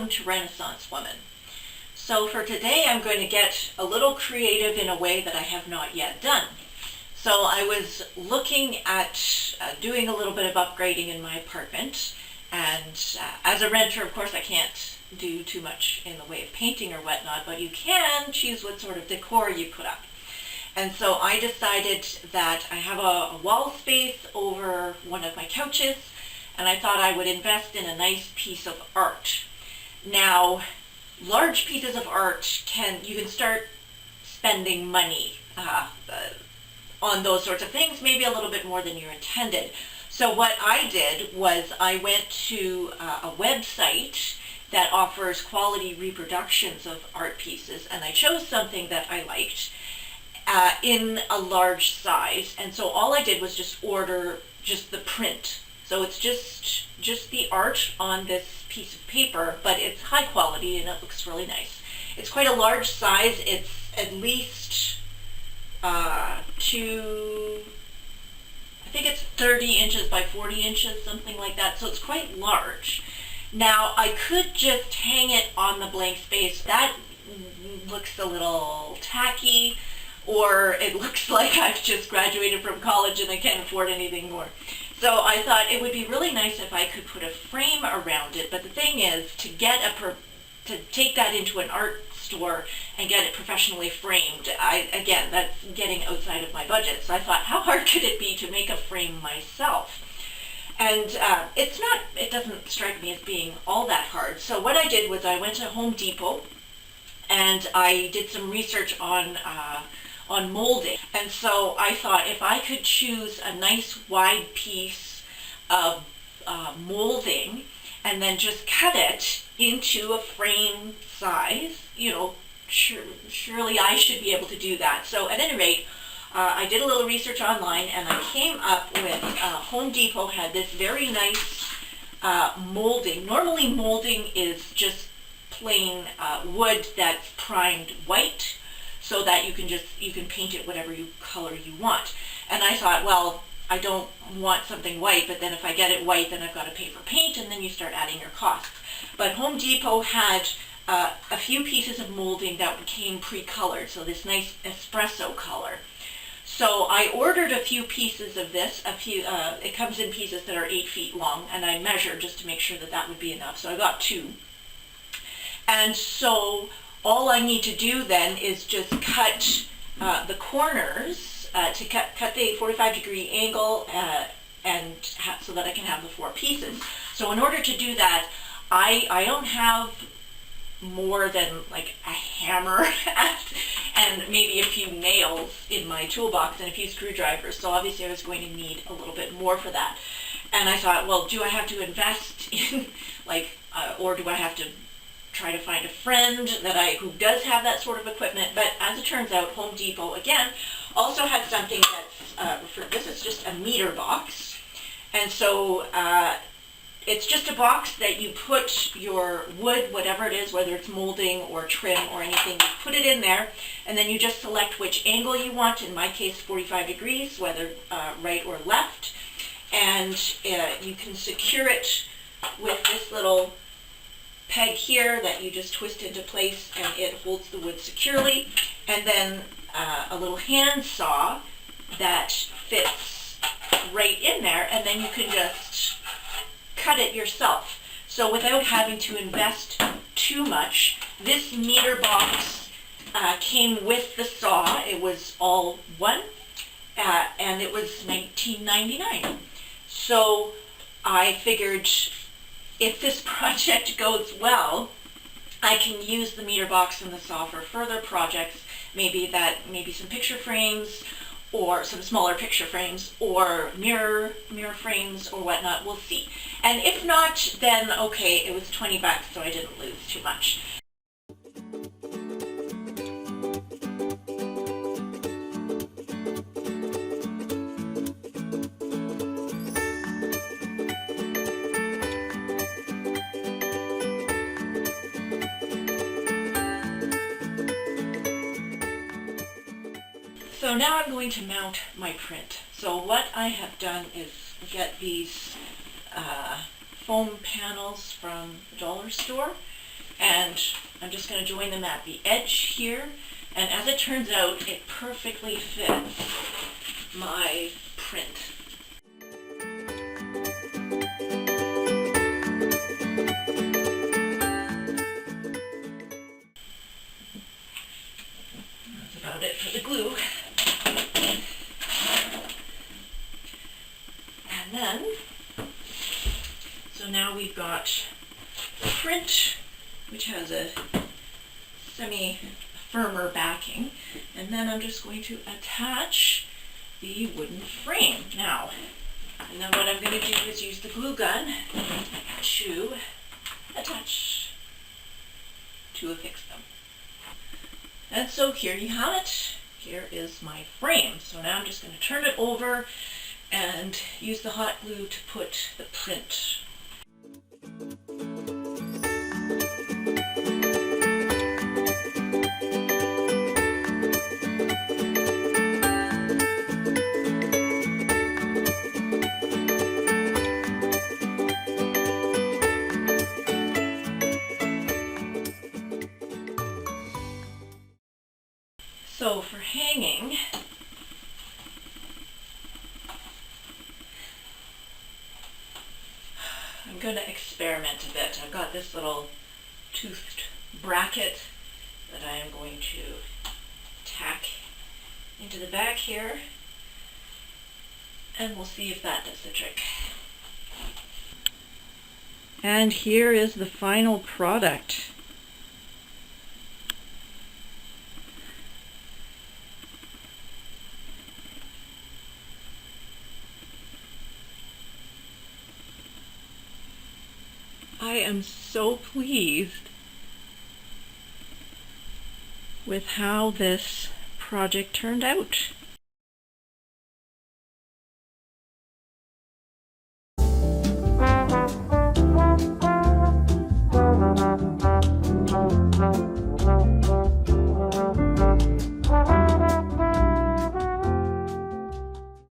welcome to Renaissance Woman. So for today I'm going to get a little creative in a way that I have not yet done. So I was looking at doing a little bit of upgrading in my apartment, and as a renter, of course, I can't do too much in the way of painting or whatnot, but you can choose what sort of decor you put up. And so I decided that I have a wall space over one of my couches, and I thought I would invest in a nice piece of art. Now, large pieces of art you can start spending money on those sorts of things, maybe a little bit more than you intended. So what I did was I went to a website that offers quality reproductions of art pieces, and I chose something that I liked in a large size. And so all I did was just order just the print. So it's just the art on this piece of paper, but it's high quality and it looks really nice. It's quite a large size. It's at least I think it's 30 inches by 40 inches, something like that. So it's quite large. Now I could just hang it on the blank space. That looks a little tacky, or it looks like I've just graduated from college and I can't afford anything more. So I thought it would be really nice if I could put a frame around it. But the thing is, to take that into an art store and get it professionally framed, again, that's getting outside of my budget. So I thought, how hard could it be to make a frame myself? And it doesn't strike me as being all that hard. So what I did was I went to Home Depot and I did some research on molding. And so I thought if I could choose a nice wide piece of molding and then just cut it into a frame size, surely I should be able to do that. So at any rate, I did a little research online and I came up with Home Depot had this very nice molding. Normally molding is just plain wood that's primed white, so that you can paint it whatever color you want. And I thought, well, I don't want something white, but then if I get it white, then I've got to pay for paint, and then you start adding your costs. But Home Depot had a few pieces of molding that came pre-colored, so this nice espresso color. So I ordered a few pieces of this. It comes in pieces that are 8 feet long, and I measured just to make sure that would be enough. So I got 2. And so all I need to do then is just cut the corners to cut the 45-degree angle so that I can have the 4 pieces. So in order to do that, I don't have more than like a hammer and maybe a few nails in my toolbox and a few screwdrivers. So obviously I was going to need a little bit more for that. And I thought, well, do I have to invest in or do I have to try to find a friend who does have that sort of equipment? But as it turns out, Home Depot again also has something that's this is just a meter box, and so it's just a box that you put your wood, whatever it is, whether it's molding or trim or anything, you put it in there, and then you just select which angle you want. In my case, 45 degrees, whether right or left, and you can secure it with this little peg here that you just twist into place, and it holds the wood securely. And then a little hand saw that fits right in there, and then you can just cut it yourself. So without having to invest too much, this meter box came with the saw. It was all one, and it was $19.99. So I figured, if this project goes well, I can use the meter box and the saw for further projects, maybe some picture frames, or some smaller picture frames, or mirror frames or whatnot. We'll see. And if not, then okay, it was 20 bucks, so I didn't lose too much. So now I'm going to mount my print. So what I have done is get these foam panels from the dollar store, And I'm just going to join them at the edge here. And as it turns out, it perfectly fits my print. That's about it for the glue. And then, so now we've got print, which has a semi-firmer backing, and then I'm just going to attach the wooden frame now. And then what I'm going to do is use the glue gun to attach, to affix them. And so here you have it. Here is my frame. So now I'm just going to turn it over and use the hot glue to put the print. So for hanging, I'm going to experiment a bit. I've got this little toothed bracket that I am going to tack into the back here, and we'll see if that does the trick. And here is the final product. I am so pleased with how this project turned out.